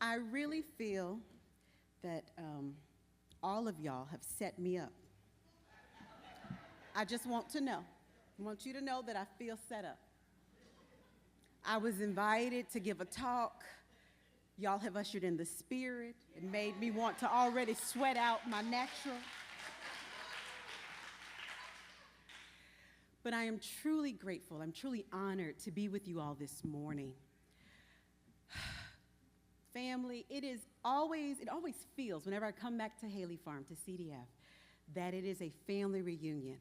I really feel that all of y'all have set me up. I just want to know. I want you to know that I feel set up. I was invited to give a talk. Y'all have ushered in the spirit. It made me want to already sweat out my natural. But I am truly grateful. I'm truly honored to be with you all this morning. Family, it always feels, whenever I come back to Haley Farm, to CDF, that it is a family reunion.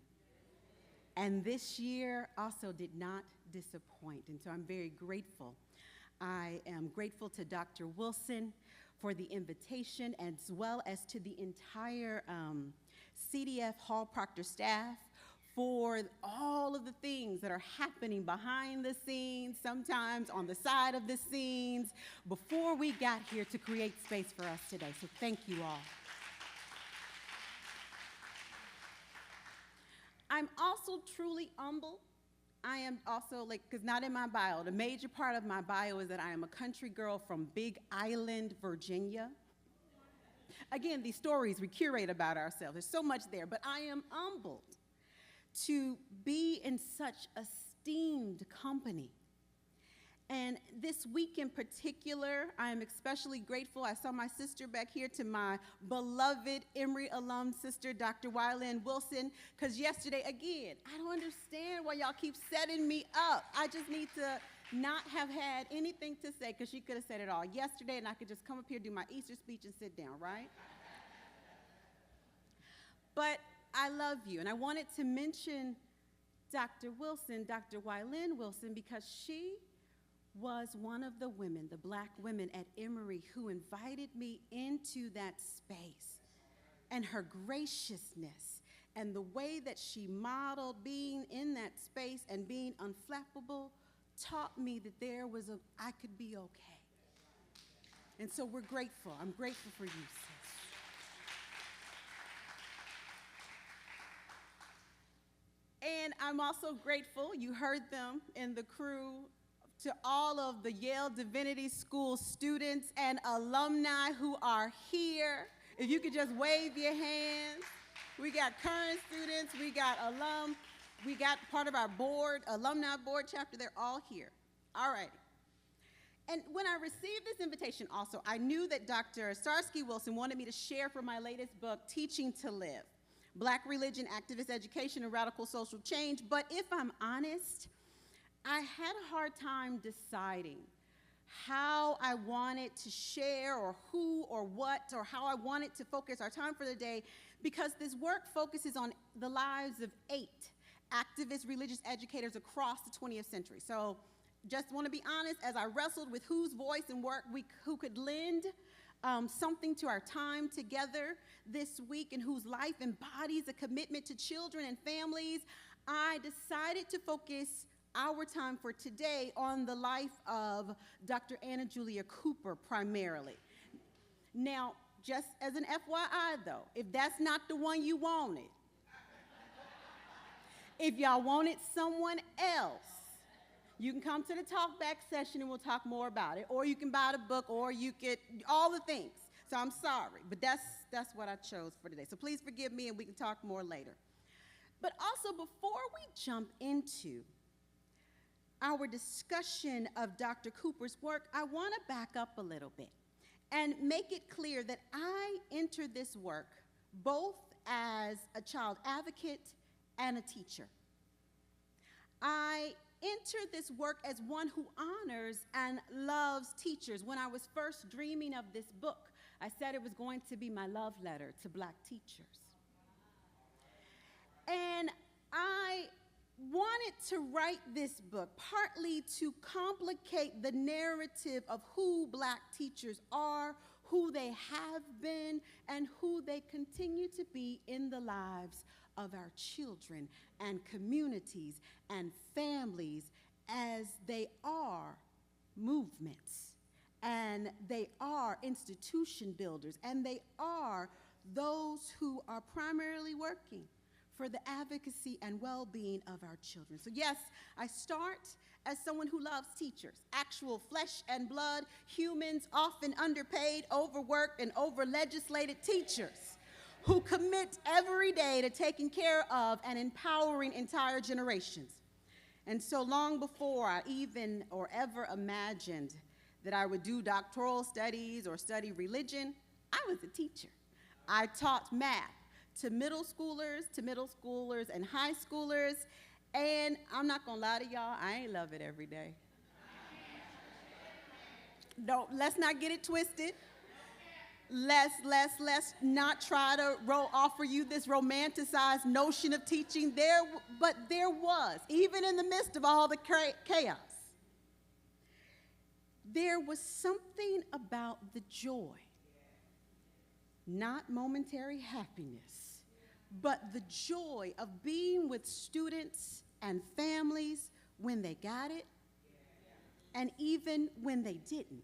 And this year also did not disappoint, and so I'm very grateful. I am grateful to Dr. Wilson for the invitation, as well as to the entire CDF Hall-Proctor staff for all of the things that are happening behind the scenes, sometimes on the side of the scenes, before we got here to create space for us today. So thank you all. I'm also truly humble. I am also, because not in my bio, the major part of my bio is that I am a country girl from Big Island, Virginia. Again, these stories we curate about ourselves. There's so much there, but I am humbled to be in such esteemed company. And this week in particular, I am especially grateful. I saw my sister back here, to my beloved Emory alum sister, Dr. Wylin Wilson, because yesterday, again, I don't understand why y'all keep setting me up. I just need to not have had anything to say, because she could have said it all yesterday, and I could just come up here, do my Easter speech, and sit down, right? But I love you, and I wanted to mention Dr. Wilson, Dr. Wylin Wilson, because she was one of the women, the Black women at Emory, who invited me into that space. And her graciousness and the way that she modeled being in that space and being unflappable taught me that I could be okay. And so we're grateful. I'm grateful for you, sis. And I'm also grateful, you heard them in the crew, to all of the Yale Divinity School students and alumni who are here. If you could just wave your hands. We got current students, we got alum, we got part of our board, alumni board chapter, they're all here. All right. And when I received this invitation also, I knew that Dr. Starsky Wilson wanted me to share from my latest book, Teaching to Live, Black Religion, Activist Education, and Radical Social Change. But if I'm honest, I had a hard time deciding how I wanted to share, or who or what, or how I wanted to focus our time for the day, because this work focuses on the lives of 8 activist religious educators across the 20th century. So just want to be honest, as I wrestled with whose voice and work who could lend something to our time together this week, and whose life embodies a commitment to children and families, I decided to focus our time for today on the life of Dr. Anna Julia Cooper primarily. Now, just as an FYI though, if that's not the one you wanted, if y'all wanted someone else, you can come to the talk back session and we'll talk more about it, or you can buy the book, or you could, all the things. So I'm sorry, but that's what I chose for today. So please forgive me, and we can talk more later. But also, before we jump into our discussion of Dr. Cooper's work, I want to back up a little bit and make it clear that I entered this work both as a child advocate and a teacher. I entered this work as one who honors and loves teachers. When I was first dreaming of this book, I said it was going to be my love letter to Black teachers. And I wanted to write this book partly to complicate the narrative of who Black teachers are, who they have been, and who they continue to be in the lives of our children and communities and families, as they are movements, and they are institution builders, and they are those who are primarily working for the advocacy and well-being of our children. So yes, I start as someone who loves teachers, actual flesh and blood humans, often underpaid, overworked, and over-legislated teachers who commit every day to taking care of and empowering entire generations. And so long before I even or ever imagined that I would do doctoral studies or study religion, I was a teacher. I taught math to middle schoolers and high schoolers, and I'm not gonna lie to y'all, I ain't love it every day. Let's not get it twisted. Let's not try to offer you this romanticized notion of teaching. But there was, even in the midst of all the chaos, there was something about the joy, not momentary happiness, but the joy of being with students and families when they got it, and even when they didn't.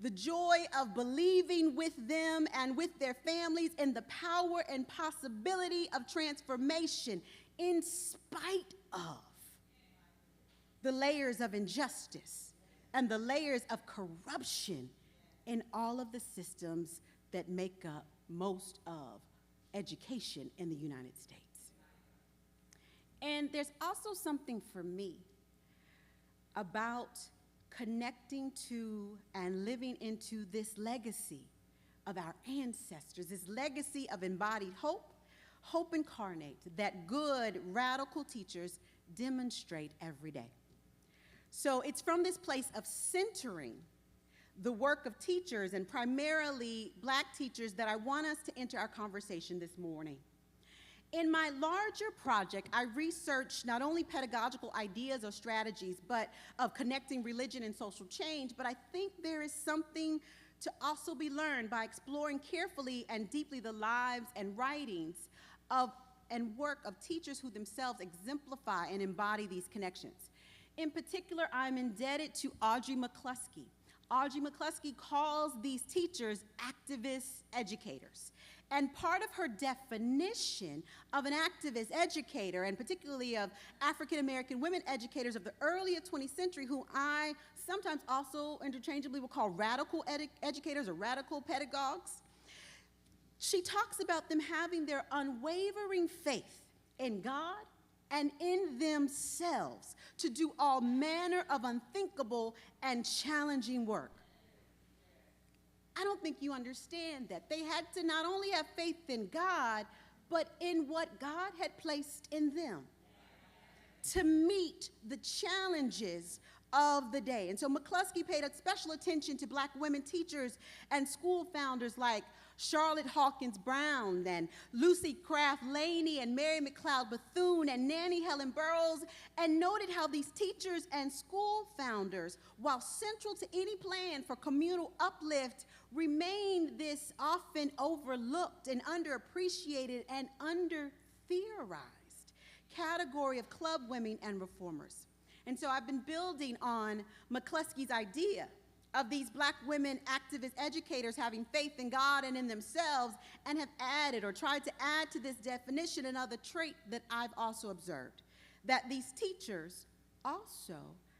The joy of believing with them and with their families in the power and possibility of transformation in spite of the layers of injustice and the layers of corruption in all of the systems that make up most of education in the United States. And there's also something for me about connecting to and living into this legacy of our ancestors, this legacy of embodied hope, hope incarnate that good, radical teachers demonstrate every day. So it's from this place of centering the work of teachers, and primarily Black teachers, that I want us to enter our conversation this morning. In my larger project, I researched not only pedagogical ideas or strategies, but of connecting religion and social change, but I think there is something to also be learned by exploring carefully and deeply the lives and writings of and work of teachers who themselves exemplify and embody these connections. In particular, I'm indebted to Audrey McCluskey. Audrey McCluskey calls these teachers activist educators. And part of her definition of an activist educator, and particularly of African-American women educators of the early 20th century, who I sometimes also interchangeably will call radical educators or radical pedagogues, she talks about them having their unwavering faith in God and in themselves to do all manner of unthinkable and challenging work. I don't think you understand that. They had to not only have faith in God, but in what God had placed in them to meet the challenges of the day. And so McCluskey paid a special attention to Black women teachers and school founders like Charlotte Hawkins Brown and Lucy Craft Laney and Mary McLeod Bethune and Nannie Helen Burroughs, and noted how these teachers and school founders, while central to any plan for communal uplift, remained this often overlooked and underappreciated and under-theorized category of club women and reformers. And so I've been building on McCluskey's idea of these Black women activist educators having faith in God and in themselves, and have added or tried to add to this definition another trait that I've also observed, that these teachers also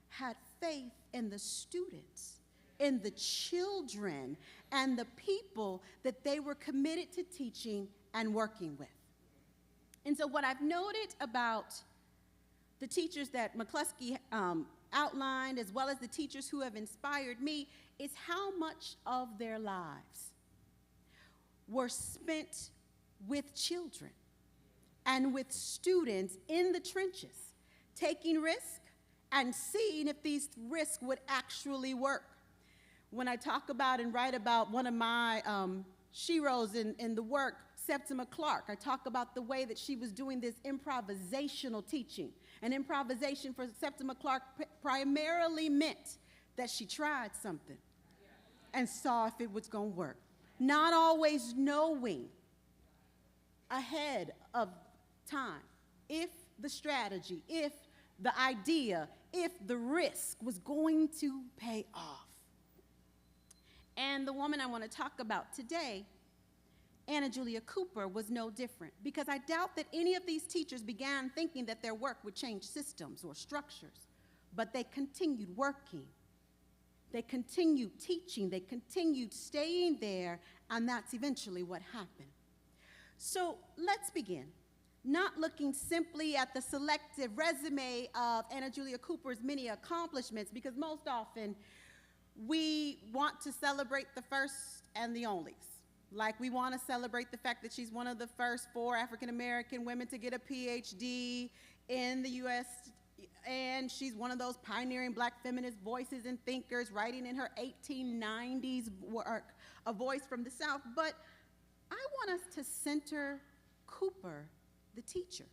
had faith in the students, in the children, and the people that they were committed to teaching and working with. And so what I've noted about the teachers that McCluskey outlined, as well as the teachers who have inspired me, is how much of their lives were spent with children and with students in the trenches, taking risks and seeing if these risks would actually work. When I talk about and write about one of my sheroes in the work, Septima Clark, I talk about the way that she was doing this improvisational teaching. And improvisation for Septima Clark primarily meant that she tried something and saw if it was going to work. Not always knowing ahead of time if the strategy, if the idea, if the risk was going to pay off. And the woman I want to talk about today Anna Julia Cooper was no different, because I doubt that any of these teachers began thinking that their work would change systems or structures, but they continued working. They continued teaching, they continued staying there, and that's eventually what happened. So let's begin. Not looking simply at the selective resume of Anna Julia Cooper's many accomplishments, because most often we want to celebrate the first and the onlys. Like we want to celebrate the fact that she's one of the first 4 African-American women to get a PhD in the U.S., and she's one of those pioneering black feminist voices and thinkers writing in her 1890s work, A Voice from the South. But I want us to center Cooper, the teacher,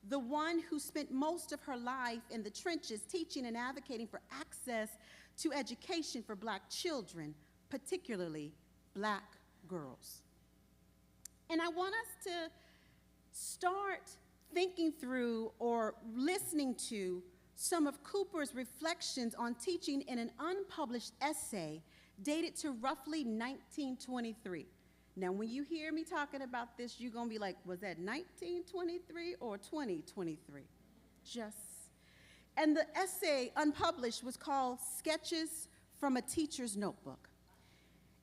the one who spent most of her life in the trenches teaching and advocating for access to education for black children, particularly black girls. And I want us to start thinking through or listening to some of Cooper's reflections on teaching in an unpublished essay dated to roughly 1923. Now, when you hear me talking about this, you're going to be like, was that 1923 or 2023? And the essay, unpublished, was called Sketches from a Teacher's Notebook.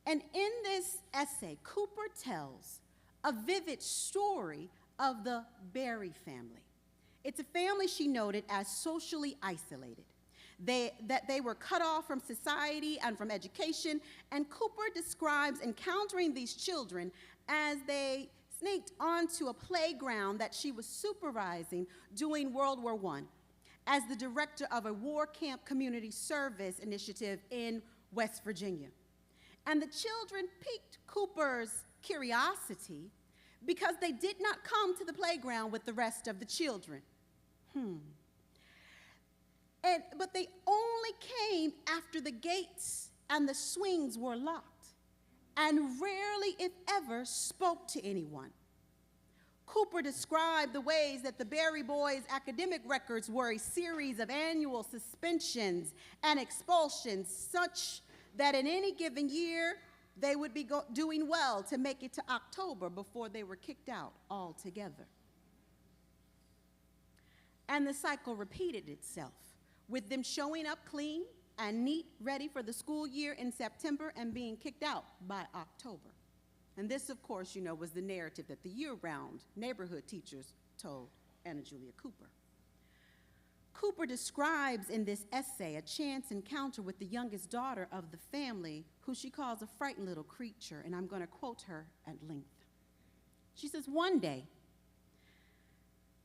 And in this essay, Cooper tells a vivid story of the Berry family. It's a family she noted as socially isolated. That they were cut off from society and from education, and Cooper describes encountering these children as they sneaked onto a playground that she was supervising during World War I as the director of a war camp community service initiative in West Virginia. And the children piqued Cooper's curiosity because they did not come to the playground with the rest of the children. But they only came after the gates and the swings were locked, and rarely, if ever, spoke to anyone. Cooper described the ways that the Berry boys' academic records were a series of annual suspensions and expulsions, such that in any given year, they would be doing well to make it to October before they were kicked out altogether. And the cycle repeated itself, with them showing up clean and neat, ready for the school year in September and being kicked out by October. And this, of course, you know, was the narrative that the year-round neighborhood teachers told Anna Julia Cooper. Cooper describes in this essay a chance encounter with the youngest daughter of the family, who she calls a frightened little creature, and I'm going to quote her at length. She says, "One day,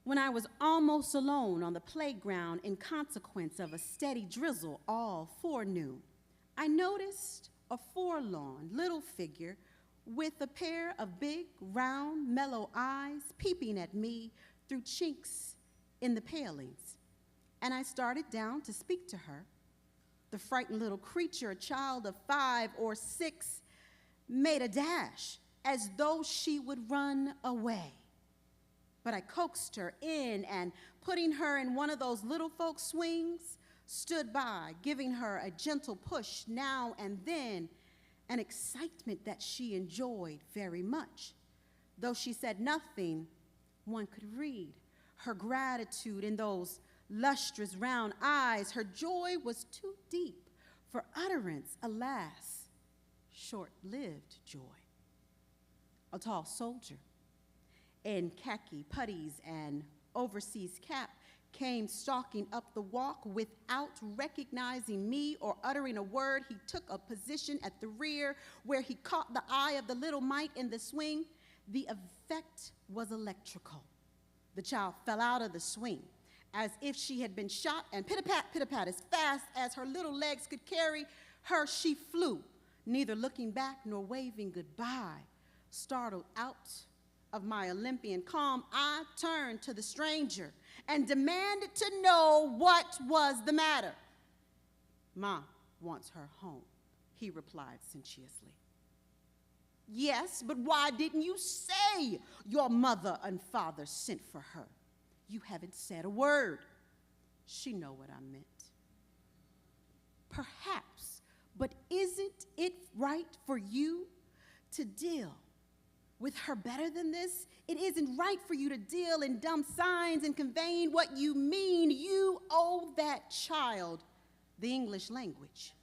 when I was almost alone on the playground in consequence of a steady drizzle all forenoon, I noticed a forlorn little figure with a pair of big, round, mellow eyes peeping at me through chinks in the palings. And I started down to speak to her. The frightened little creature, a child of 5 or 6, made a dash as though she would run away. But I coaxed her in and, putting her in one of those little folk swings, stood by, giving her a gentle push now and then, an excitement that she enjoyed very much. Though she said nothing, one could read her gratitude in those lustrous round eyes. Her joy was too deep for utterance, alas, short-lived joy. A tall soldier in khaki puttees and overseas cap came stalking up the walk without recognizing me or uttering a word. He took a position at the rear where he caught the eye of the little mite in the swing. The effect was electrical. The child fell out of the swing as if she had been shot, and pit-a-pat, as fast as her little legs could carry her, she flew, neither looking back nor waving goodbye. Startled out of my Olympian calm, I turned to the stranger and demanded to know what was the matter. "Ma wants her home," he replied sententiously. "Yes, but why didn't you say your mother and father sent for her? You haven't said a word." "She know what I meant." "Perhaps, but isn't it right for you to deal with her better than this? It isn't right for you to deal in dumb signs and conveying what you mean. You owe that child the English language.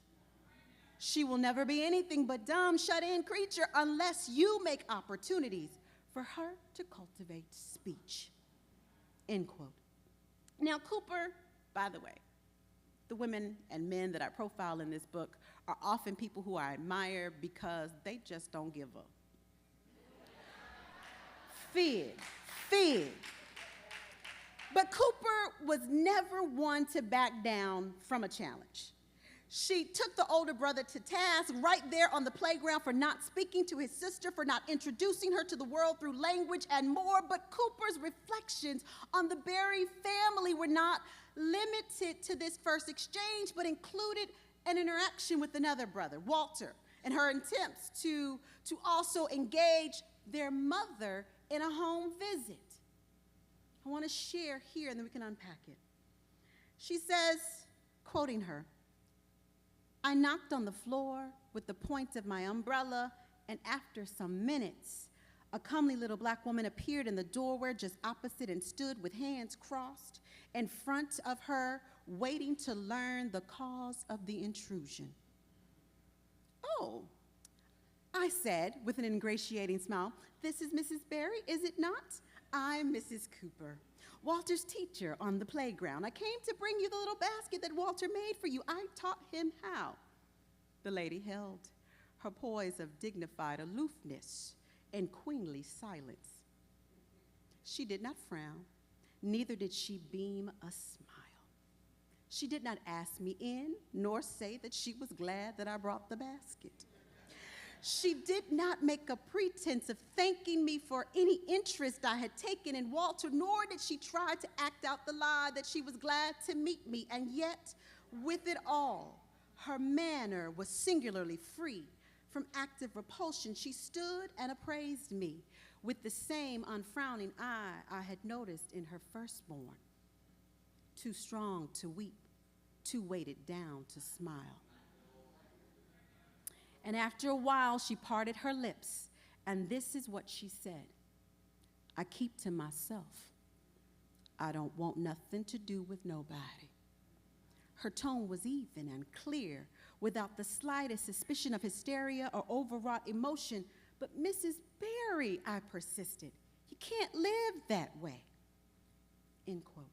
She will never be anything but dumb, shut-in creature unless you make opportunities for her to cultivate speech. End quote. Now, Cooper, by the way, the women and men that I profile in this book are often people who I admire because they just don't give up. Fig. But Cooper was never one to back down from a challenge. She took the older brother to task right there on the playground for not speaking to his sister, for not introducing her to the world through language and more. But Cooper's reflections on the Berry family were not limited to this first exchange, but included an interaction with another brother, Walter, and her attempts to also engage their mother in a home visit. I want to share here, and then we can unpack it. She says, quoting her, "I knocked on the floor with the point of my umbrella, and after some minutes, a comely little black woman appeared in the doorway just opposite and stood with hands crossed in front of her, waiting to learn the cause of the intrusion." "Oh," I said with an ingratiating smile, "this is Mrs. Berry, is it not? I'm Mrs. Cooper, Walter's teacher on the playground. I came to bring you the little basket that Walter made for you. I taught him how." The lady held her poise of dignified aloofness and queenly silence. She did not frown, neither did she beam a smile. She did not ask me in, nor say that she was glad that I brought the basket. She did not make a pretense of thanking me for any interest I had taken in Walter, nor did she try to act out the lie that she was glad to meet me. And yet, with it all, her manner was singularly free from active repulsion. She stood and appraised me with the same unfrowning eye I had noticed in her firstborn, too strong to weep, too weighted down to smile. And after a while, she parted her lips, and this is what she said: "I keep to myself. I don't want nothing to do with nobody." Her tone was even and clear, without the slightest suspicion of hysteria or overwrought emotion. "But Mrs. Berry," I persisted, "you can't live that way." End quote.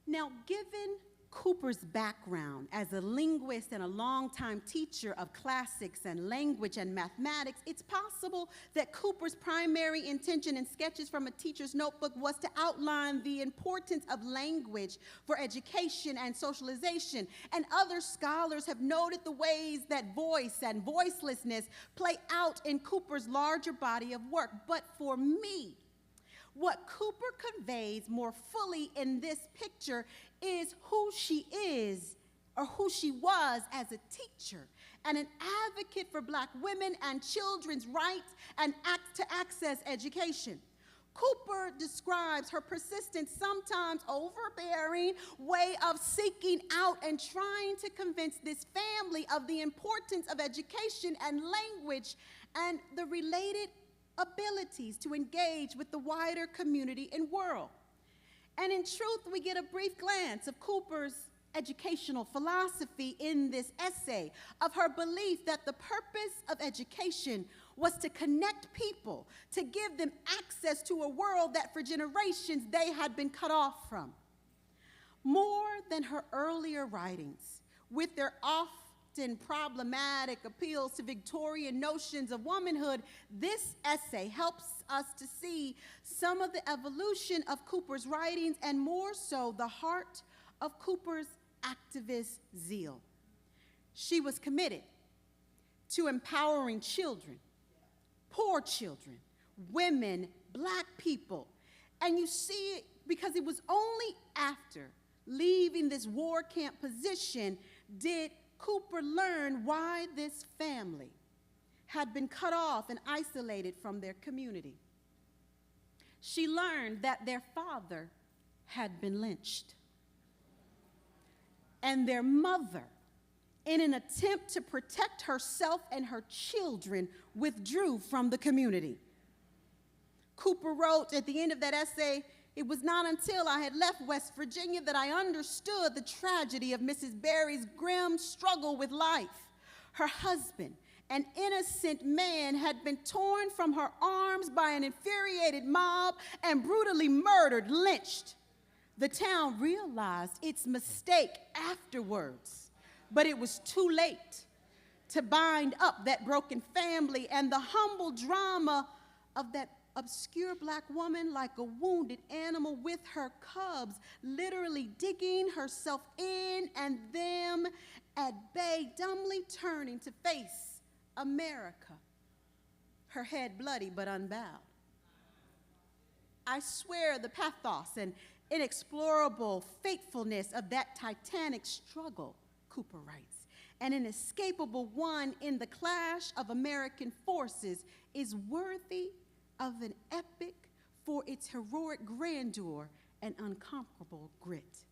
Now, given Cooper's background as a linguist and a longtime teacher of classics and language and mathematics, it's possible that Cooper's primary intention in Sketches from a Teacher's Notebook was to outline the importance of language for education and socialization. And other scholars have noted the ways that voice and voicelessness play out in Cooper's larger body of work. But for me, what Cooper conveys more fully in this picture is who she is, or who she was as a teacher and an advocate for Black women and children's rights and to access education. Cooper describes her persistent, sometimes overbearing way of seeking out and trying to convince this family of the importance of education and language and the related abilities to engage with the wider community and world. And in truth, we get a brief glance of Cooper's educational philosophy in this essay, of her belief that the purpose of education was to connect people, to give them access to a world that for generations they had been cut off from. More than her earlier writings, with their often problematic appeals to Victorian notions of womanhood, this essay helps us to see some of the evolution of Cooper's writings, and more so, the heart of Cooper's activist zeal. She was committed to empowering children, poor children, women, Black people. And you see it because it was only after leaving this war camp position did Cooper learned why this family had been cut off and isolated from their community. She learned that their father had been lynched, and their mother in an attempt to protect herself and her children, withdrew from the community. Cooper wrote at the end of that essay, "It was not until I had left West Virginia that I understood the tragedy of Mrs. Berry's grim struggle with life. Her husband, an innocent man, had been torn from her arms by an infuriated mob and brutally murdered, lynched. The town realized its mistake afterwards, but it was too late to bind up that broken family, and the humble drama of that obscure black woman, like a wounded animal with her cubs, literally digging herself in and them at bay, dumbly turning to face America, her head bloody but unbowed. I swear the pathos and inexplorable fatefulness of that titanic struggle," Cooper writes, "an inescapable one in the clash of American forces, is worthy of an epic for its heroic grandeur and unconquerable grit,"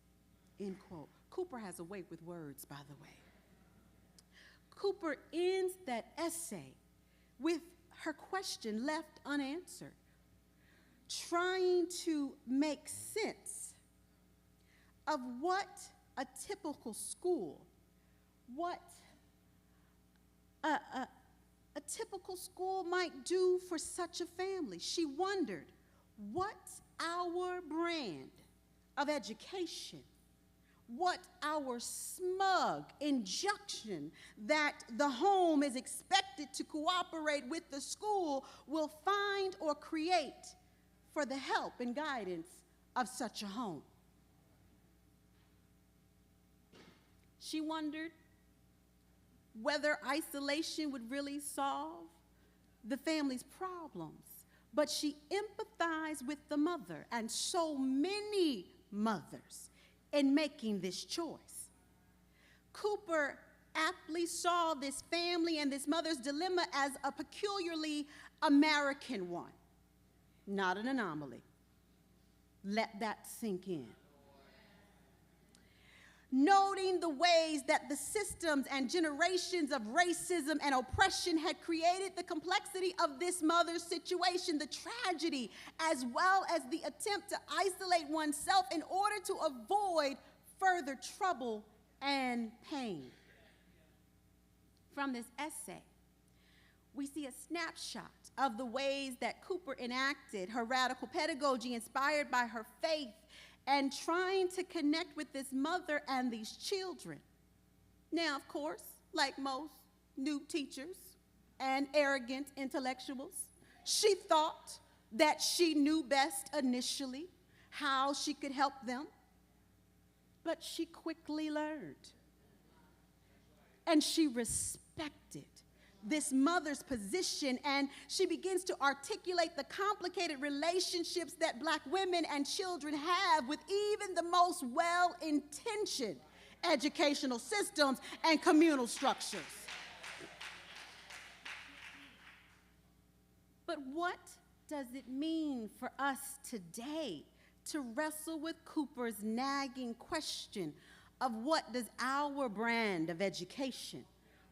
end quote. Cooper has a way with words, by the way. Cooper ends that essay with her question left unanswered, trying to make sense of what a typical school, what a typical school might do for such a family. She wondered, what's our brand of education? What our smug injunction that the home is expected to cooperate with the school will find or create for the help and guidance of such a home? She wondered whether isolation would really solve the family's problems, but she empathized with the mother and so many mothers in making this choice. Cooper aptly saw this family and this mother's dilemma as a peculiarly American one, not an anomaly. Let that sink in. Noting the ways that the systems and generations of racism and oppression had created the complexity of this mother's situation, the tragedy, as well as the attempt to isolate oneself in order to avoid further trouble and pain. From this essay, we see a snapshot of the ways that Cooper enacted her radical pedagogy inspired by her faith and trying to connect with this mother and these children. Now, of course, like most new teachers and arrogant intellectuals, she thought that she knew best initially how she could help them, but she quickly learned. And she respected this mother's position, and she begins to articulate the complicated relationships that Black women and children have with even the most well-intentioned educational systems and communal structures. But what does it mean for us today to wrestle with Cooper's nagging question of what does our brand of education,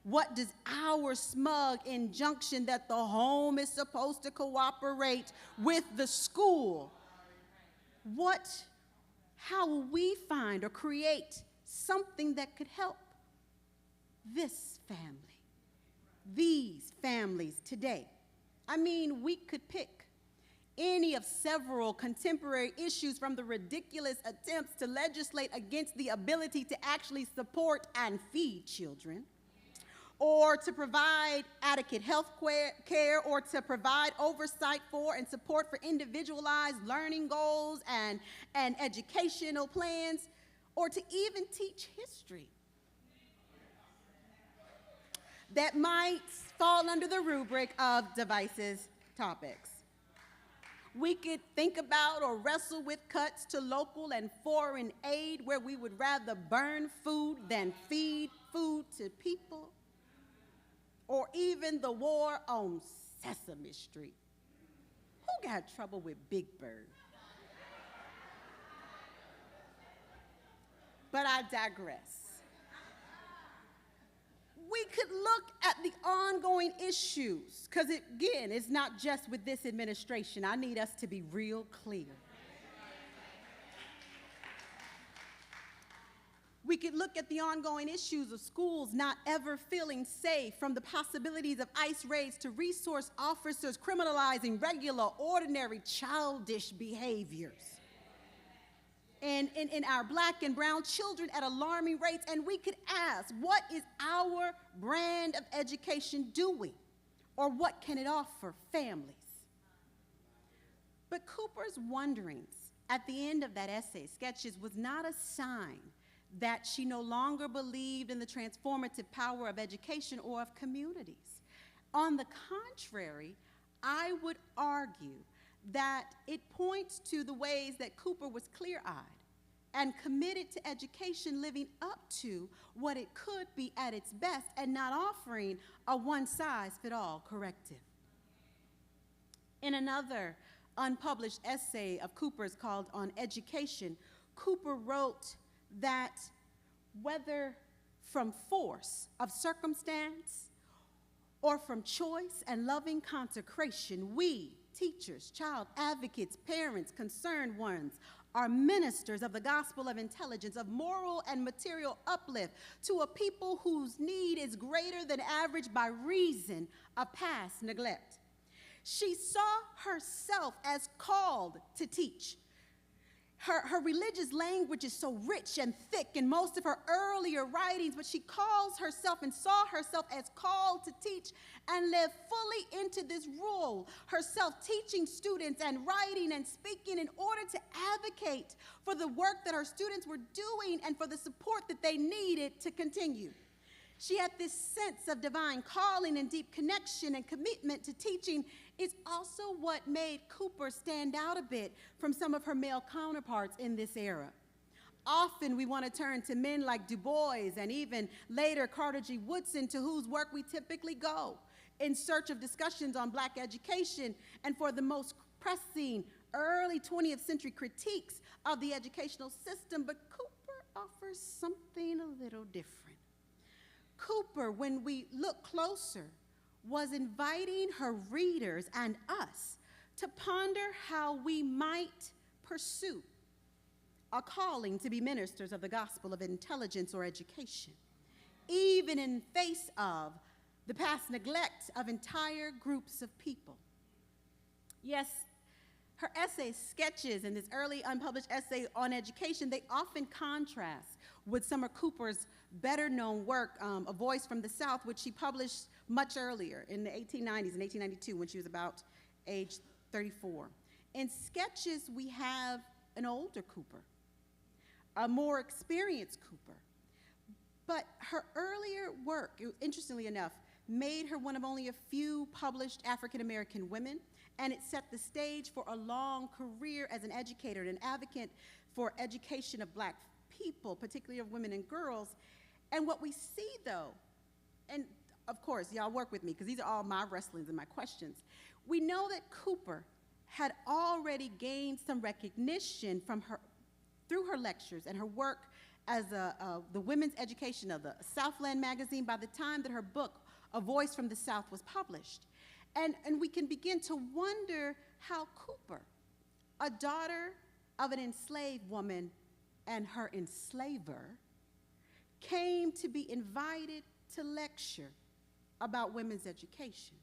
what does our smug injunction that the home is supposed to cooperate with the school, how will we find or create something that could help this family, these families today? I mean, we could pick any of several contemporary issues, from the ridiculous attempts to legislate against the ability to actually support and feed children, or to provide adequate health care, or to provide oversight for and support for individualized learning goals and educational plans, or to even teach history that might fall under the rubric of divisive topics. We could think about or wrestle with cuts to local and foreign aid, where we would rather burn food than feed food to people, or even the war on Sesame Street. Who got trouble with Big Bird? But I digress. could look at the ongoing issues, because again, it's not just with this administration. I need us to be real clear. We could look at the ongoing issues of schools not ever feeling safe, from the possibilities of ICE raids to resource officers criminalizing regular, ordinary, childish behaviors. And in our black and brown children at alarming rates. And we could ask, what is our brand of education doing? Or what can it offer families? But Cooper's wonderings at the end of that essay, Sketches, was not a sign that she no longer believed in the transformative power of education or of communities. On the contrary, I would argue that it points to the ways that Cooper was clear-eyed and committed to education, living up to what it could be at its best and not offering a one-size-fits-all corrective. In another unpublished essay of Cooper's called On Education, Cooper wrote that whether from force of circumstance or from choice and loving consecration, we, teachers, child advocates, parents, concerned ones, are ministers of the gospel of intelligence, of moral and material uplift to a people whose need is greater than average by reason of past neglect. She saw herself as called to teach. Her religious language is so rich and thick in most of her earlier writings, but she calls herself and saw herself as called to teach and live fully into this role, herself teaching students and writing and speaking in order to advocate for the work that her students were doing and for the support that they needed to continue. She had this sense of divine calling and deep connection and commitment to teaching. Is also what made Cooper stand out a bit from some of her male counterparts in this era. Often we want to turn to men like Du Bois and even later Carter G. Woodson, to whose work we typically go in search of discussions on black education and for the most pressing early 20th century critiques of the educational system. But Cooper offers something a little different. Cooper, when we look closer, was inviting her readers and us to ponder how we might pursue a calling to be ministers of the gospel of intelligence or education, even in face of the past neglect of entire groups of people. Yes, her essay, Sketches, and this early unpublished essay on education, they often contrast with some of Cooper's better-known work, A Voice from the South, which she published much earlier in the 1890s, in 1892, when she was about age 34. In Sketches, we have an older Cooper, a more experienced Cooper. But her earlier work, interestingly enough, made her one of only a few published African-American women, and it set the stage for a long career as an educator and an advocate for education of black people, particularly of women and girls. And what we see, though, and of course, y'all work with me because these are all my wrestlings and my questions. We know that Cooper had already gained some recognition from through her lectures and her work as the women's education of the Southland magazine by the time that her book, A Voice from the South, was published. And we can begin to wonder how Cooper, a daughter of an enslaved woman and her enslaver, came to be invited to lecture about women's education,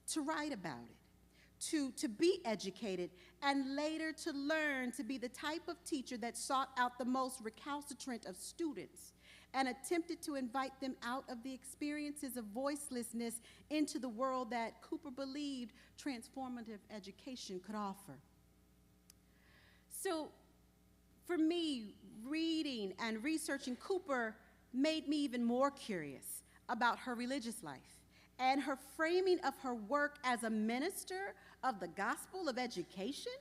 to write about it, to be educated, and later to learn to be the type of teacher that sought out the most recalcitrant of students and attempted to invite them out of the experiences of voicelessness into the world that Cooper believed transformative education could offer. So for me, reading and researching Cooper made me even more curious about her religious life and her framing of her work as a minister of the gospel of education.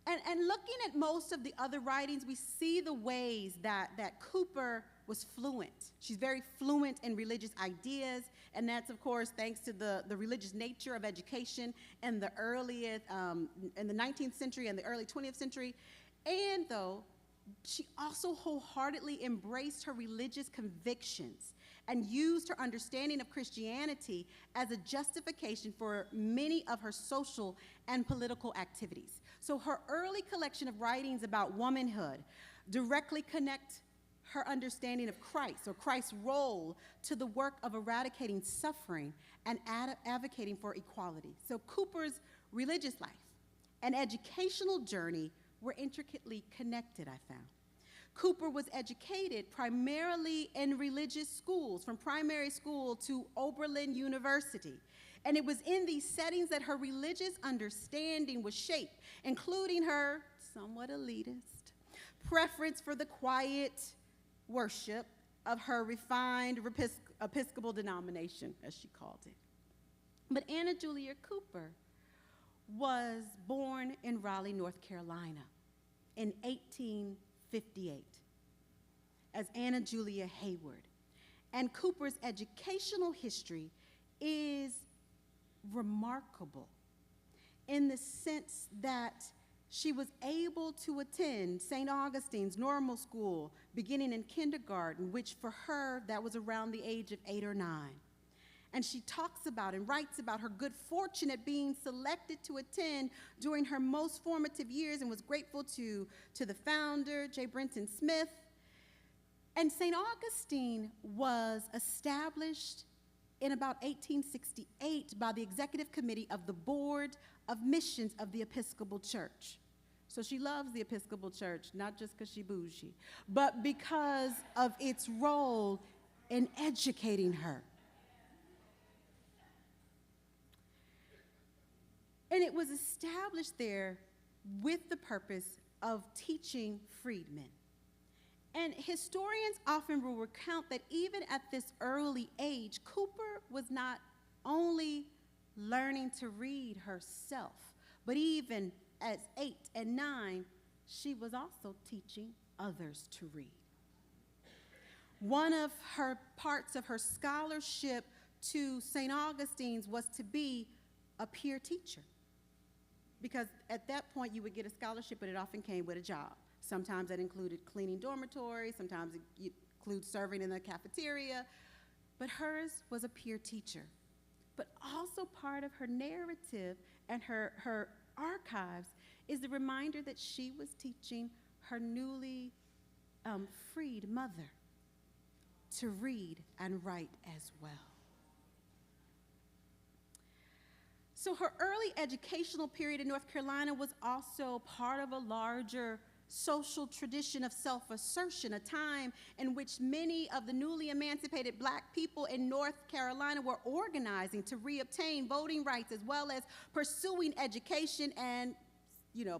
And looking at most of the other writings, we see the ways that Cooper was fluent. She's very fluent in religious ideas, and that's, of course, thanks to the religious nature of education in the earliest, in the 19th century and the early 20th century. And though, she also wholeheartedly embraced her religious convictions and used her understanding of Christianity as a justification for many of her social and political activities. So her early collection of writings about womanhood directly connect her understanding of Christ, or Christ's role, to the work of eradicating suffering and advocating for equality. So Cooper's religious life and educational journey were intricately connected, I found. Cooper was educated primarily in religious schools, from primary school to Oberlin University. And it was in these settings that her religious understanding was shaped, including her somewhat elitist preference for the quiet worship of her refined Episcopal denomination, as she called it. But Anna Julia Cooper was born in Raleigh, North Carolina in 1858 as Anna Julia Hayward. And Cooper's educational history is remarkable in the sense that she was able to attend St. Augustine's normal school beginning in kindergarten, which for her, that was around the age of 8 or 9. And she talks about and writes about her good fortune at being selected to attend during her most formative years, and was grateful to the founder, J. Brenton Smith. And St. Augustine was established in about 1868 by the Executive Committee of the Board of Missions of the Episcopal Church. So she loves the Episcopal Church, not just because she bougie, but because of its role in educating her. And it was established there with the purpose of teaching freedmen. And historians often will recount that even at this early age, Cooper was not only learning to read herself, but even as 8 and 9, she was also teaching others to read. One of her parts of her scholarship to St. Augustine's was to be a peer teacher, because at that point you would get a scholarship, but it often came with a job. Sometimes that included cleaning dormitories, sometimes it included serving in the cafeteria, but hers was a peer teacher. But also part of her narrative and her archives is the reminder that she was teaching her newly freed mother to read and write as well. So her early educational period in North Carolina was also part of a larger social tradition of self-assertion, a time in which many of the newly emancipated Black people in North Carolina were organizing to reobtain voting rights, as well as pursuing education and,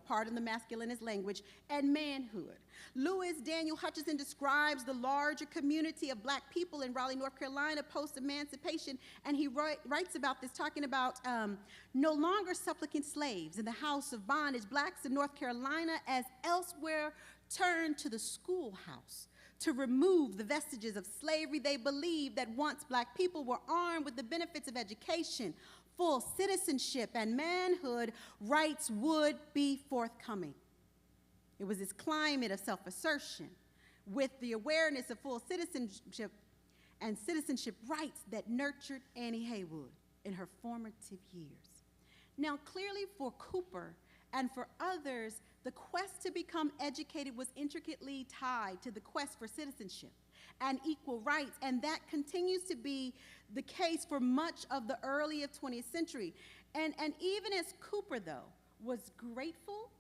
pardon the masculinist language, and manhood. Lewis Daniel Hutchinson describes the larger community of Black people in Raleigh, North Carolina post-emancipation, and he writes about this, talking about no longer supplicant slaves in the house of bondage. Blacks in North Carolina, as elsewhere, turned to the schoolhouse to remove the vestiges of slavery. They believed that once Black people were armed with the benefits of education, full citizenship, and manhood, rights would be forthcoming. It was this climate of self-assertion with the awareness of full citizenship and citizenship rights that nurtured Annie Haywood in her formative years. Now, clearly for Cooper and for others, the quest to become educated was intricately tied to the quest for citizenship and equal rights, and that continues to be the case for much of the early 20th century. And even as Cooper, though, was grateful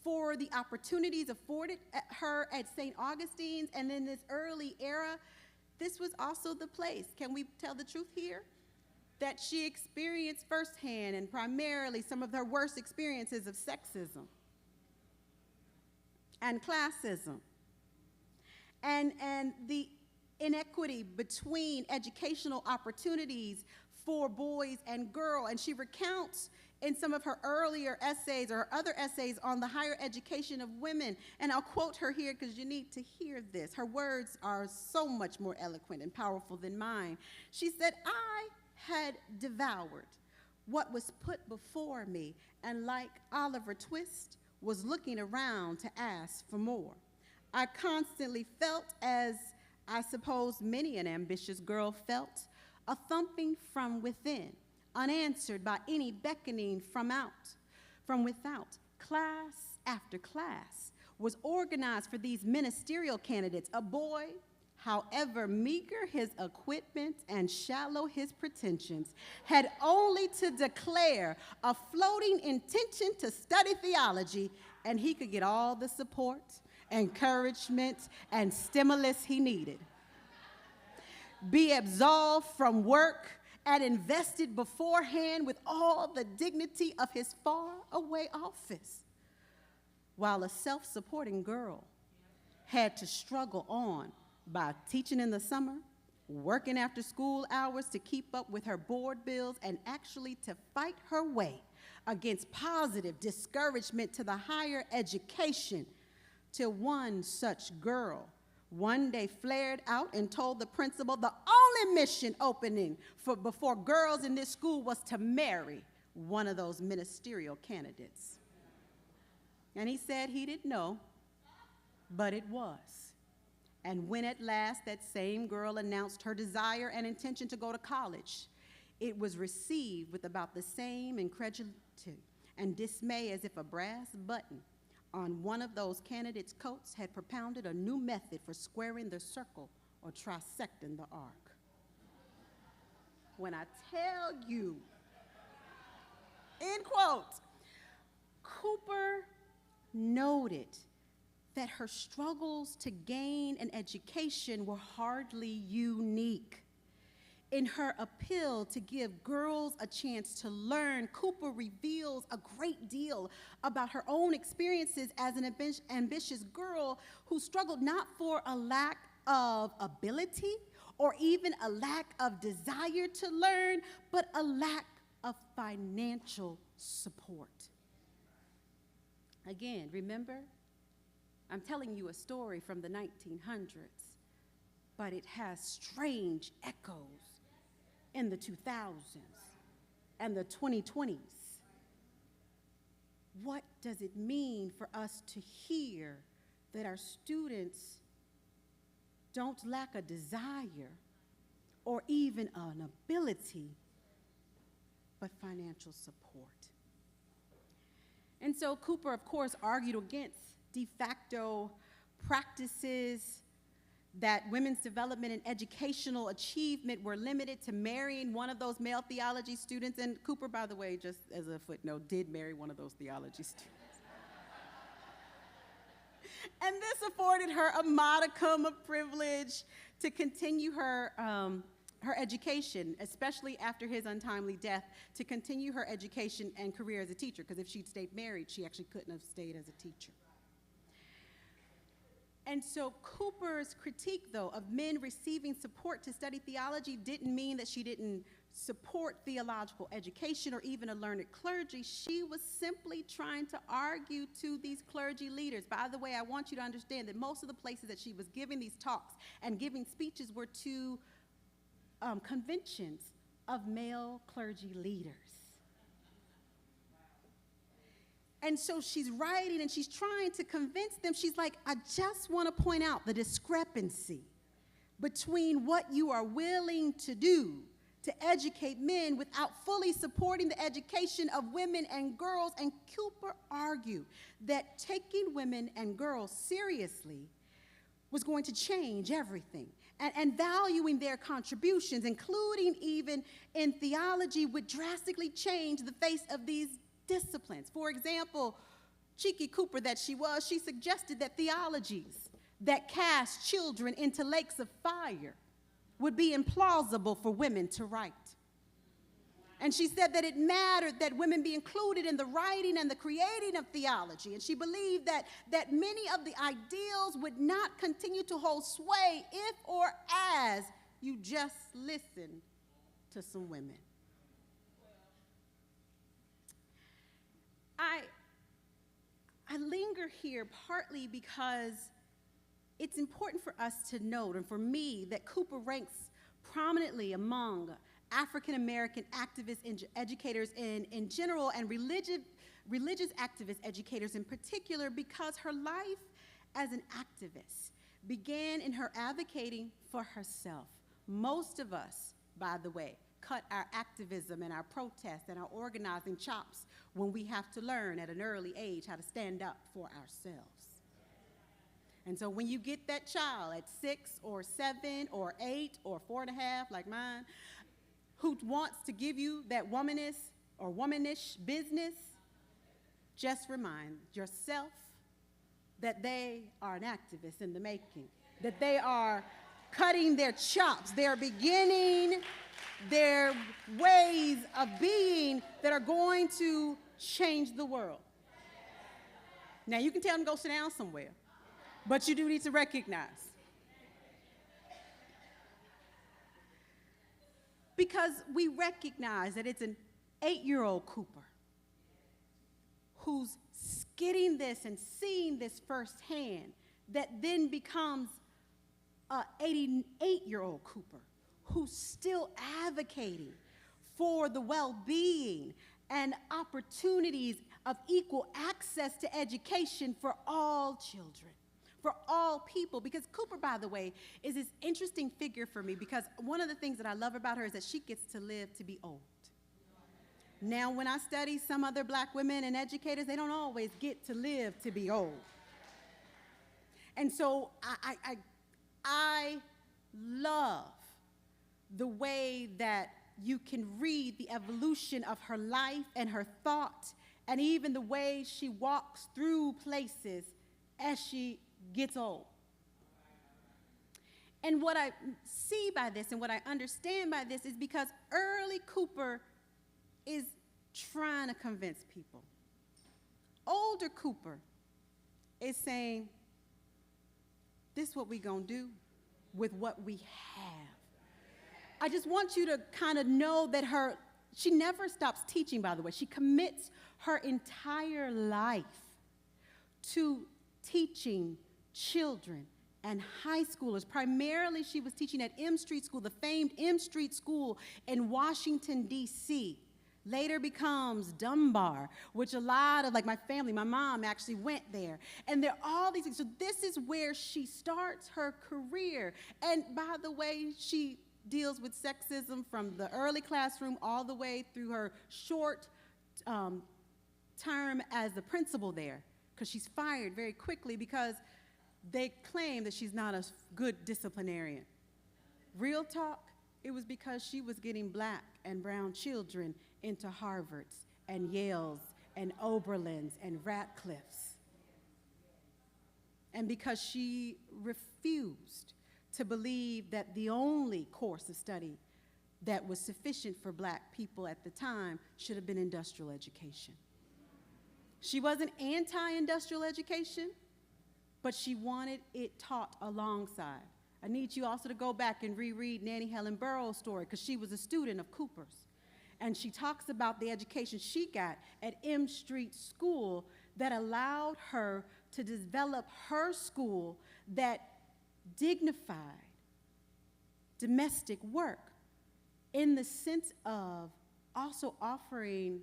for the opportunities afforded her at St. Augustine's and in this early era, this was also the place, can we tell the truth here, that she experienced firsthand and primarily some of her worst experiences of sexism and classism and the inequity between educational opportunities for boys and girls. And she recounts in some of her earlier essays or other essays on the higher education of women, and I'll quote her here because you need to hear this. Her words are so much more eloquent and powerful than mine. She said, "I had devoured what was put before me, and like Oliver Twist, was looking around to ask for more. I constantly felt as I suppose many an ambitious girl felt a thumping from within, unanswered by any beckoning from without. Class after class was organized for these ministerial candidates. A boy, however meager his equipment and shallow his pretensions, had only to declare a floating intention to study theology, and he could get all the support, encouragement, and stimulus he needed. Be absolved from work and invested beforehand with all the dignity of his far-away office, while a self-supporting girl had to struggle on by teaching in the summer, working after school hours to keep up with her board bills, and actually to fight her way against positive discouragement to the higher education, till one such girl one day flared out and told the principal the only mission opening before girls in this school was to marry one of those ministerial candidates. And he said he didn't know, but it was. And when at last that same girl announced her desire and intention to go to college, it was received with about the same incredulity and dismay as if a brass button on one of those candidates' coats had propounded a new method for squaring the circle or trisecting the arc. When I tell you, end quote, Cooper noted that her struggles to gain an education were hardly unique. In her appeal to give girls a chance to learn, Cooper reveals a great deal about her own experiences as an ambitious girl who struggled not for a lack of ability or even a lack of desire to learn, but a lack of financial support. Again, remember, I'm telling you a story from the 1900s, but it has strange echoes in the 2000s and the 2020s. What does it mean for us to hear that our students don't lack a desire or even an ability, but financial support? And so Cooper, of course, argued against de facto practices that women's development and educational achievement were limited to marrying one of those male theology students. And Cooper, by the way, just as a footnote, did marry one of those theology students. And this afforded her a modicum of privilege to continue her education, especially after his untimely death, to continue her education and career as a teacher, because if she'd stayed married, she actually couldn't have stayed as a teacher. And so Cooper's critique, though, of men receiving support to study theology didn't mean that she didn't support theological education or even a learned clergy. She was simply trying to argue to these clergy leaders. By the way, I want you to understand that most of the places that she was giving these talks and giving speeches were to conventions of male clergy leaders. And so she's writing and she's trying to convince them. She's like, I just want to point out the discrepancy between what you are willing to do to educate men without fully supporting the education of women and girls. And Cooper argued that taking women and girls seriously was going to change everything. And valuing their contributions, including even in theology, would drastically change the face of these disciplines. For example, cheeky Cooper that she was, she suggested that theologies that cast children into lakes of fire would be implausible for women to write. And she said that it mattered that women be included in the writing and the creating of theology. And she believed that many of the ideals would not continue to hold sway if or as you just listen to some women. I linger here partly because it's important for us to note, and for me, that Cooper ranks prominently among African American activists and educators in general, and religious activist educators in particular, because her life as an activist began in her advocating for herself. Most of us, by the way, cut our activism and our protest and our organizing chops when we have to learn at an early age how to stand up for ourselves. And so when you get that child at 6 or 7 or 8 or 4.5, like mine, who wants to give you that womanist or womanish business, just remind yourself that they are an activist in the making, that they are cutting their chops, they're beginning their ways of being that are going to change the world. Now, you can tell them to go sit down somewhere, but you do need to recognize. Because we recognize that it's an 8-year-old Cooper who's getting this and seeing this firsthand that then becomes an 88-year-old Cooper who's still advocating for the well-being and opportunities of equal access to education for all children, for all people. Because Cooper, by the way, is this interesting figure for me, because one of the things that I love about her is that she gets to live to be old. Now, when I study some other black women and educators, they don't always get to live to be old. And so I love the way that you can read the evolution of her life and her thought, and even the way she walks through places as she gets old. And what I see by this and what I understand by this is because early Cooper is trying to convince people. Older Cooper is saying, this is what we're going to do with what we have. I just want you to kind of know that she never stops teaching, by the way. She commits her entire life to teaching children and high schoolers. Primarily, she was teaching at M Street School, the famed M Street School in Washington, D.C. Later becomes Dunbar, which a lot of, like my family, my mom actually went there. And there are all these things. So this is where she starts her career. And by the way, she deals with sexism from the early classroom all the way through her short term as the principal there, because she's fired very quickly because they claim that she's not a good disciplinarian. Real talk, it was because she was getting black and brown children into Harvards and Yales and Oberlins and Radcliffes. And because she refused to believe that the only course of study that was sufficient for black people at the time should have been industrial education. She wasn't anti-industrial education, but she wanted it taught alongside. I need you also to go back and reread Nannie Helen Burroughs' story, because she was a student of Cooper's. And she talks about the education she got at M Street School that allowed her to develop her school that dignified domestic work in the sense of also offering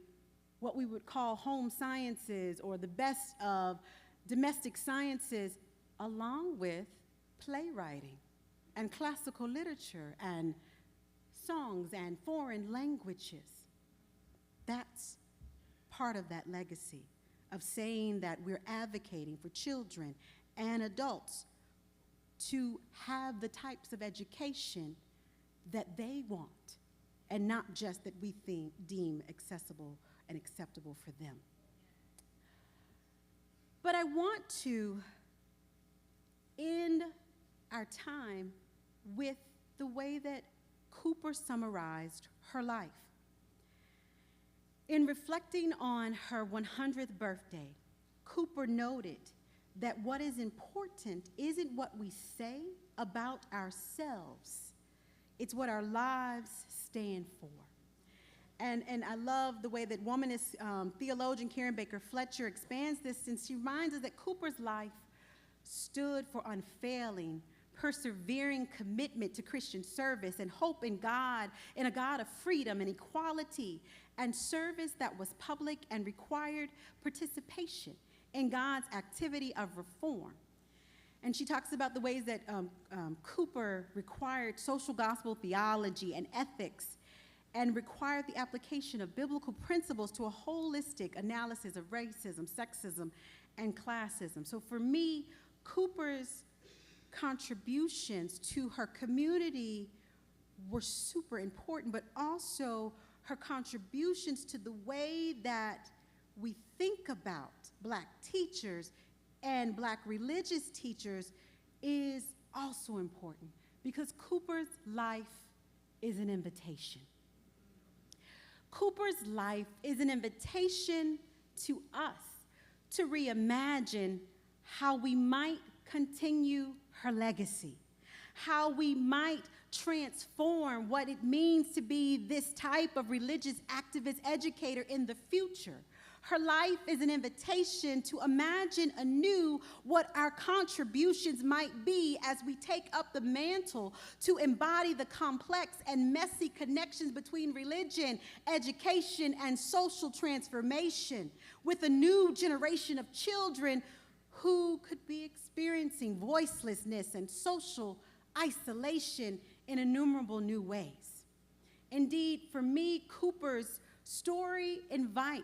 what we would call home sciences or the best of domestic sciences, along with playwriting and classical literature and songs and foreign languages. That's part of that legacy of saying that we're advocating for children and adults to have the types of education that they want, and not just that we deem accessible and acceptable for them. But I want to end our time with the way that Cooper summarized her life. In reflecting on her 100th birthday, Cooper noted that what is important isn't what we say about ourselves, it's what our lives stand for. And I love the way that womanist theologian Karen Baker Fletcher expands this, since she reminds us that Cooper's life stood for unfailing, persevering commitment to Christian service and hope in God, in a God of freedom and equality, and service that was public and required participation in God's activity of reform. And she talks about the ways that Cooper required social gospel theology and ethics and required the application of biblical principles to a holistic analysis of racism, sexism, and classism. So for me, Cooper's contributions to her community were super important, but also her contributions to the way that we think about Black teachers and Black religious teachers is also important, because Cooper's life is an invitation. Cooper's life is an invitation to us to reimagine how we might continue her legacy, how we might transform what it means to be this type of religious activist educator in the future. Her life is an invitation to imagine anew what our contributions might be as we take up the mantle to embody the complex and messy connections between religion, education, and social transformation with a new generation of children who could be experiencing voicelessness and social isolation in innumerable new ways. Indeed, for me, Cooper's story invites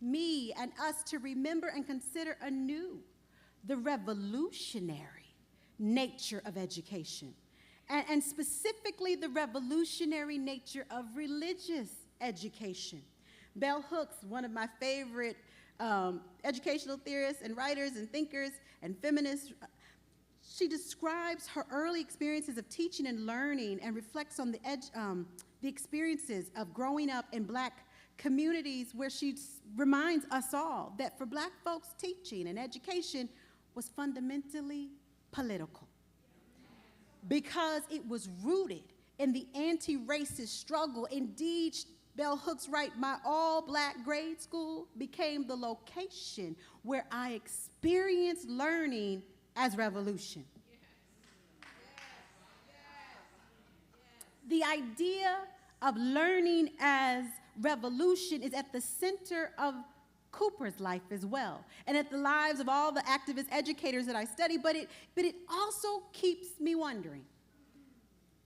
me and us to remember and consider anew the revolutionary nature of education, and specifically the revolutionary nature of religious education. Bell Hooks, one of my favorite educational theorists and writers and thinkers and feminists, she describes her early experiences of teaching and learning and reflects on the experiences of growing up in Black communities, where she reminds us all that for Black folks, teaching and education was fundamentally political, because it was rooted in the anti-racist struggle. Indeed, Bell Hooks writes, my all-Black grade school became the location where I experienced learning as revolution. The idea of learning as revolution is at the center of Cooper's life as well, and at the lives of all the activist educators that I study, but it also keeps me wondering,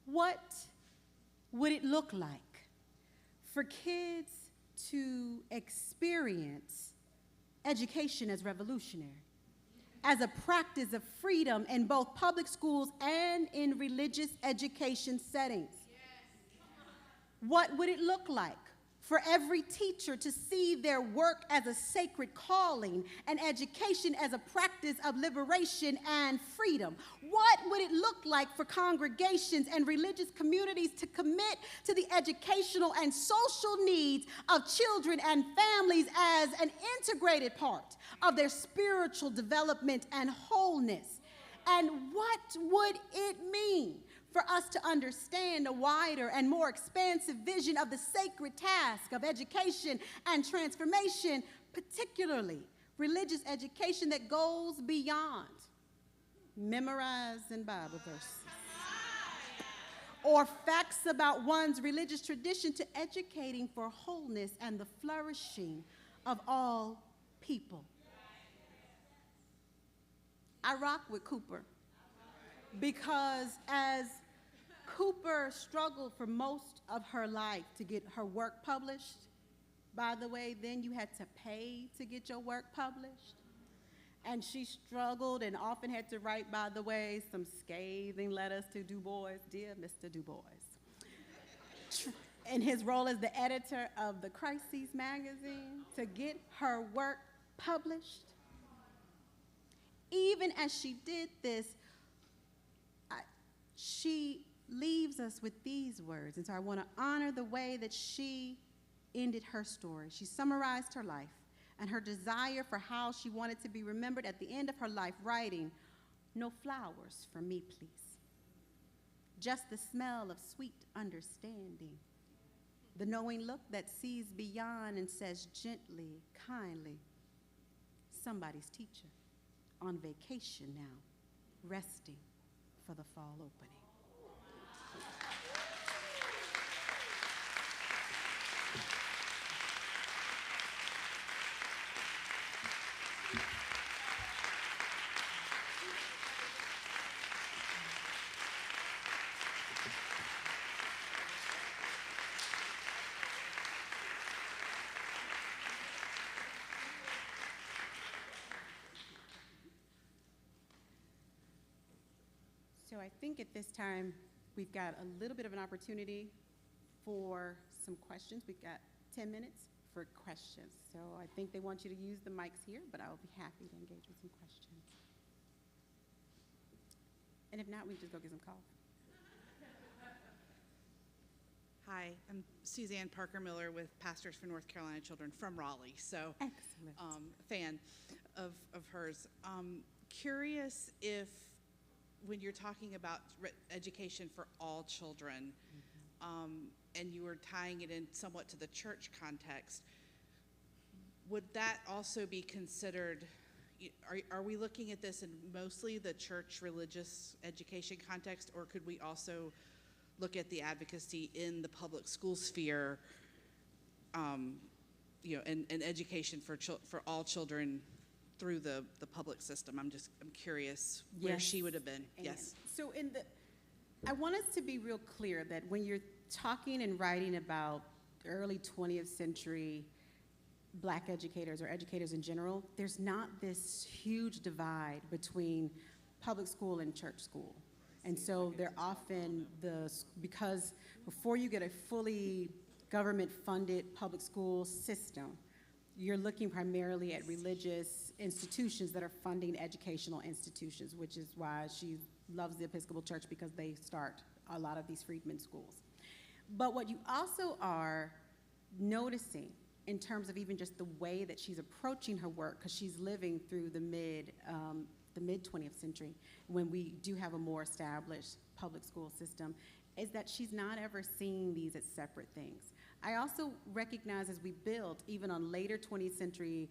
what would it look like for kids to experience education as revolutionary, as a practice of freedom in both public schools and in religious education settings? What would it look like for every teacher to see their work as a sacred calling and education as a practice of liberation and freedom? What would it look like for congregations and religious communities to commit to the educational and social needs of children and families as an integrated part of their spiritual development and wholeness? And what would it mean for us to understand a wider and more expansive vision of the sacred task of education and transformation, particularly religious education that goes beyond memorizing Bible verses or facts about one's religious tradition, to educating for wholeness and the flourishing of all people? I rock with Cooper, because as Cooper struggled for most of her life to get her work published. By the way, then you had to pay to get your work published. And she struggled and often had to write, by the way, some scathing letters to Du Bois, dear Mr. Du Bois, in his role as the editor of the Crises magazine, to get her work published. Even as she did this, she leaves us with these words. And so I want to honor the way that she ended her story. She summarized her life and her desire for how she wanted to be remembered at the end of her life, writing, "No flowers for me, please. Just the smell of sweet understanding. The knowing look that sees beyond and says gently, kindly, somebody's teacher, on vacation now, resting for the fall opening." so I think at this time, we've got a little bit of an opportunity for some questions. We've got 10 minutes for questions. So I think they want you to use the mics here, but I'll be happy to engage with some questions. And if not, we just go get some coffee. Hi, I'm Suzanne Parker Miller with Pastors for North Carolina Children from Raleigh, so Excellent. Fan of hers. Curious if, when you're talking about education for all children, and you were tying it in somewhat to the church context, would that also be considered, are we looking at this in mostly the church religious education context, or could we also look at the advocacy in the public school sphere, and education for all children through the public system? I'm curious where she would have been. And yes. So I want us to be real clear that when you're talking and writing about early 20th century Black educators or educators in general, there's not this huge divide between public school and church school. And so they're often because before you get a fully government-funded public school system, you're looking primarily at religious institutions that are funding educational institutions, which is why she loves the Episcopal Church, because they start a lot of these freedmen schools. But what you also are noticing in terms of even just the way that she's approaching her work, because she's living through the mid 20th century, when we do have a more established public school system, is that she's not ever seeing these as separate things. I also recognize, as we build, even on later 20th century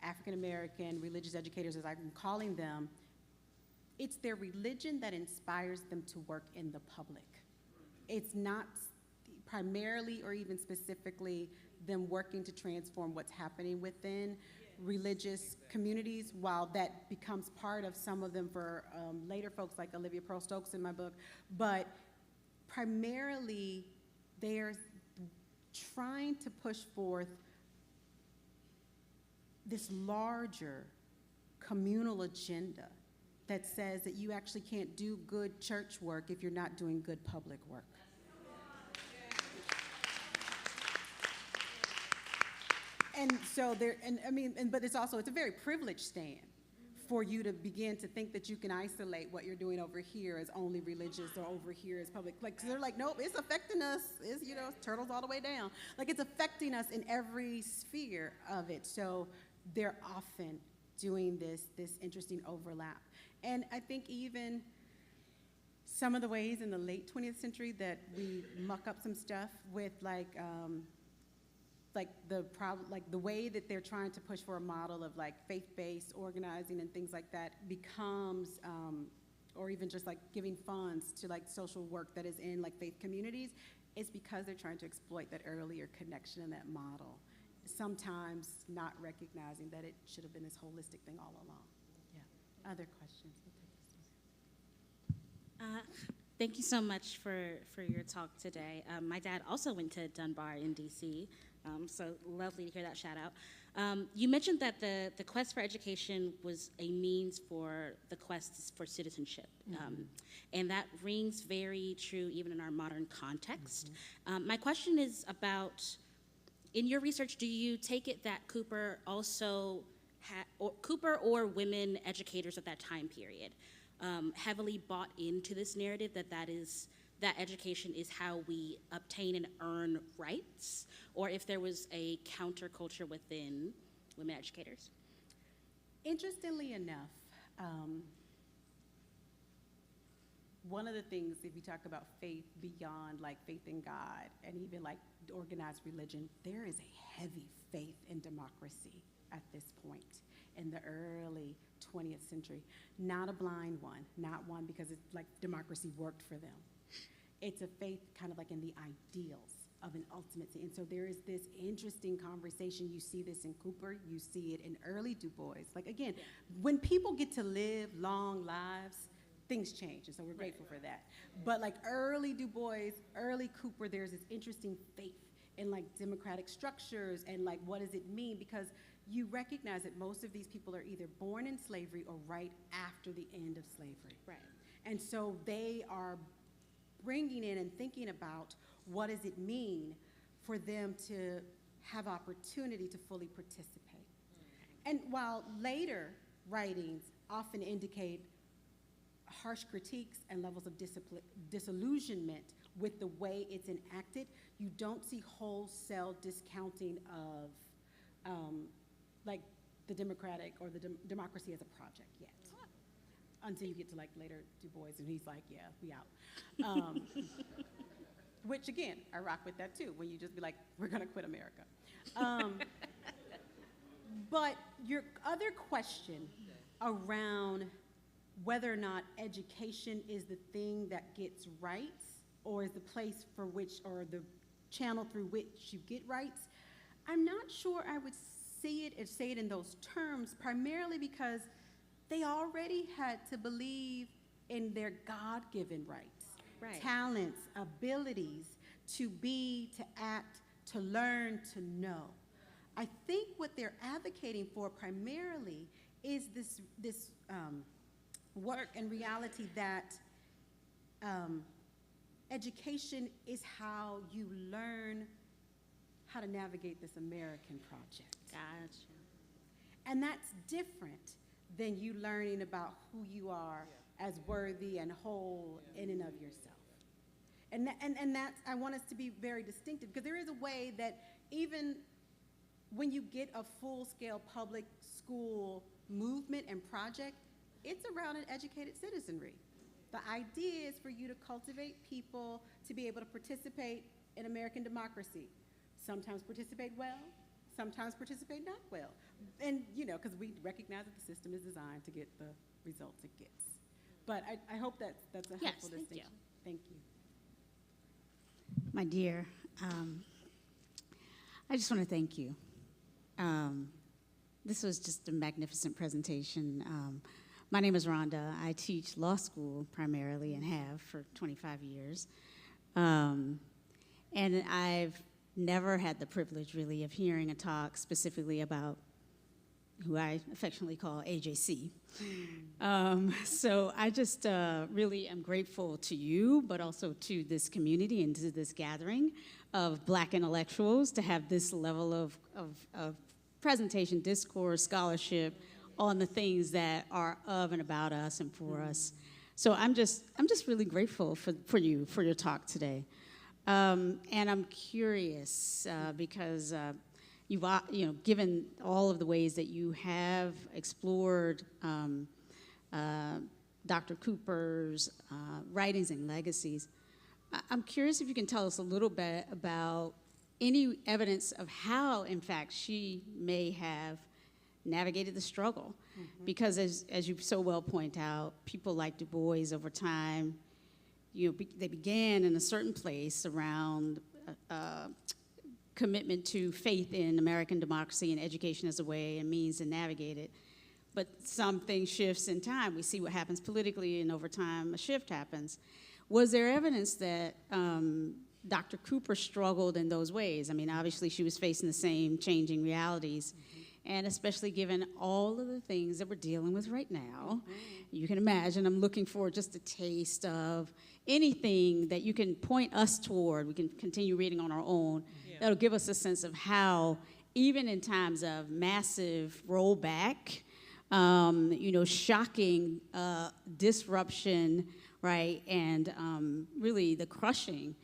African-American religious educators, as I'm calling them, it's their religion that inspires them to work in the public. It's not primarily or even specifically them working to transform what's happening within religious communities, while that becomes part of some of them for later folks like Olivia Pearl Stokes in my book. But primarily, they're trying to push forth this larger communal agenda that says that you actually can't do good church work if you're not doing good public work. And so but it's a very privileged stand for you to begin to think that you can isolate what you're doing over here as only religious or over here as public. Like, 'cause they're like, nope, it's affecting us. It's, turtles all the way down. Like, it's affecting us in every sphere of it. So they're often doing this interesting overlap. And I think even some of the ways in the late 20th century that we muck up some stuff with, the way that they're trying to push for a model of faith-based organizing and things like that becomes, or even just giving funds to social work that is in faith communities, is because they're trying to exploit that earlier connection in that model, sometimes not recognizing that it should have been this holistic thing all along. Yeah. Other questions? Thank you so much for your talk today. My dad also went to Dunbar in DC, so lovely to hear that shout out. You mentioned that the quest for education was a means for the quest for citizenship, and that rings very true even in our modern context. My question is about, in your research, do you take it that Cooper also Cooper or women educators at that time period heavily bought into this narrative that education is how we obtain and earn rights, or if there was a counterculture within women educators? Interestingly enough, one of the things, if you talk about faith beyond faith in God and even organized religion, there is a heavy faith in democracy at this point in the early 20th century. Not a blind one, not one because it's democracy worked for them. It's a faith kind of in the ideals of an ultimacy. And so there is this interesting conversation. You see this in Cooper, you see it in early Du Bois. Again, when people get to live long lives, things change, and so we're grateful for that. But early Du Bois, early Cooper, there's this interesting faith in democratic structures and what does it mean, because you recognize that most of these people are either born in slavery or right after the end of slavery. Right. And so they are bringing in and thinking about what does it mean for them to have opportunity to fully participate. And while later writings often indicate harsh critiques and levels of disillusionment with the way it's enacted, you don't see wholesale discounting of like the democratic or the democracy as a project yet. Until you get to like later Du Bois, and he's like, yeah, we out. Which again, I rock with that too, when you just be like, we're gonna quit America. But your other question around whether or not education is the thing that gets rights, or is the place for which, or the channel through which you get rights, I'm not sure I would see it and say it in those terms, primarily because they already had to believe in their God-given rights, Right. talents, abilities to be, to act, to learn, to know. I think what they're advocating for primarily is this work and reality that education is how you learn how to navigate this American project. Gotcha. And that's different than you learning about who you are as worthy and whole in and of yourself. And that's, I want us to be very distinctive, because there is a way that even when you get a full-scale public school movement and project, it's around an educated citizenry. The idea is for you to cultivate people to be able to participate in American democracy. Sometimes participate well, sometimes participate not well. And, you know, because we recognize that the system is designed to get the results it gets. But I hope that's a helpful Yes, thank you. distinction. Thank you. My dear, I just want to thank you. This was just a magnificent presentation. My name is Rhonda. I teach law school primarily and have for 25 years. And I've never had the privilege, really, of hearing a talk specifically about who I affectionately call AJC. So I just really am grateful to you, but also to this community and to this gathering of Black intellectuals to have this level of presentation, discourse, scholarship on the things that are of and about us and for us. So I'm just really grateful for you, for your talk today. And I'm curious because you've, given all of the ways that you have explored Dr. Cooper's writings and legacies, I'm curious if you can tell us a little bit about any evidence of how, in fact, she may have navigated the struggle. Mm-hmm. Because as you so well point out, people like Du Bois over time, they began in a certain place around commitment to faith in American democracy and education as a way and means to navigate it. But something shifts in time. We see what happens politically, and over time, a shift happens. Was there evidence that Dr. Cooper struggled in those ways? I mean, obviously, she was facing the same changing realities, and especially given all of the things that we're dealing with right now, you can imagine I'm looking for just a taste of anything that you can point us toward. We can continue reading on our own. That'll give us a sense of how, even in times of massive rollback, shocking disruption, right, and really the crushing,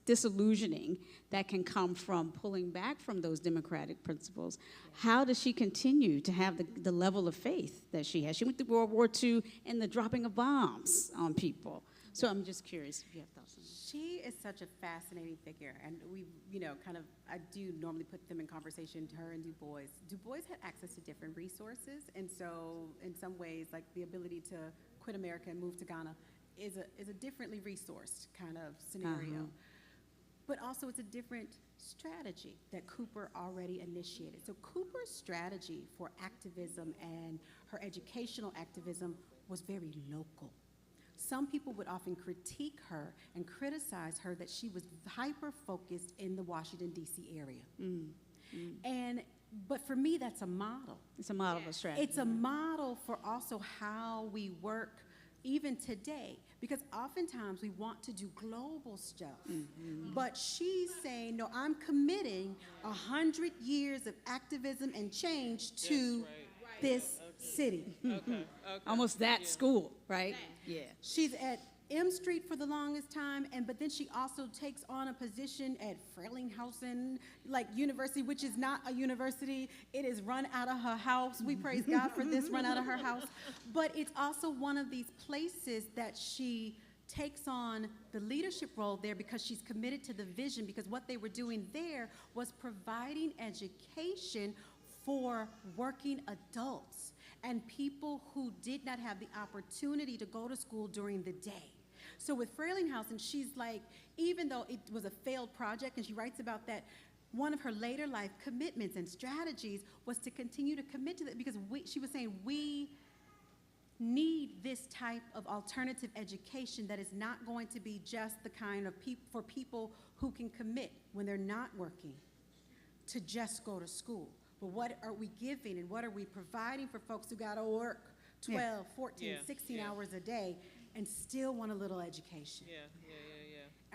disillusioning that can come from pulling back from those democratic principles. How does she continue to have the level of faith that she has? She went through World War II and the dropping of bombs on people. So I'm just curious if you have thoughts on that. She is such a fascinating figure, and we, I do normally put them in conversation, her and Du Bois. Du Bois had access to different resources, and so in some ways, like the ability to quit America and move to Ghana is a differently resourced kind of scenario. But also it's a different strategy that Cooper already initiated. So Cooper's strategy for activism and her educational activism was very local. Some people would often critique her and criticize her that she was hyper-focused in the Washington, D.C. area. And But for me, that's a model. It's a model of a strategy. It's a model for also how we work even today, because oftentimes we want to do global stuff. But she's saying, no, I'm committing 100 years of activism and change to this city. Almost that school, right? Yeah. She's at M Street for the longest time, but then she also takes on a position at Frelinghuysen, like university, which is not a university. It is run out of her house. We praise God for this, run out of her house. But it's also one of these places that she takes on the leadership role there because she's committed to the vision, because what they were doing there was providing education for working adults and people who did not have the opportunity to go to school during the day. So with Frelinghuysen, she's like, even though it was a failed project, and she writes about that, one of her later life commitments and strategies was to continue to commit to that, because she was saying we need this type of alternative education that is not going to be just the kind of for people who can commit when they're not working to just go to school. But what are we giving and what are we providing for folks who got to work 12, 14, 16 hours a day and still want a little education?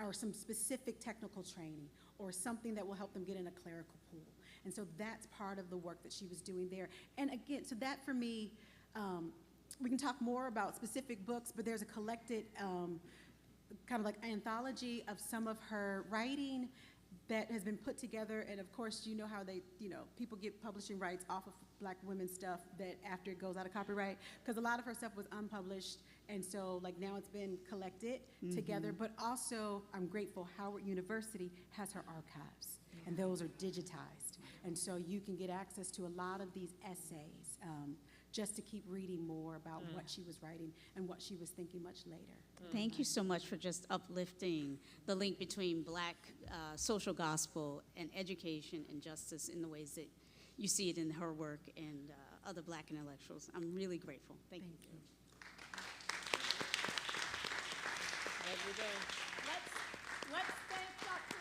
Or some specific technical training or something that will help them get in a clerical pool. And so that's part of the work that she was doing there. And again, so that for me, we can talk more about specific books, but there's a collected kind of like anthology of some of her writing that has been put together. And of course, you know how people get publishing rights off of Black women's stuff that after it goes out of copyright, because a lot of her stuff was unpublished. And so like now it's been collected together, but also I'm grateful Howard University has her archives and those are digitized. And so you can get access to a lot of these essays just to keep reading more about what she was writing and what she was thinking much later. Thank you so much for just uplifting the link between Black social gospel and education and justice in the ways that you see it in her work and other Black intellectuals. I'm really grateful. Thank you. Let's thank Dr.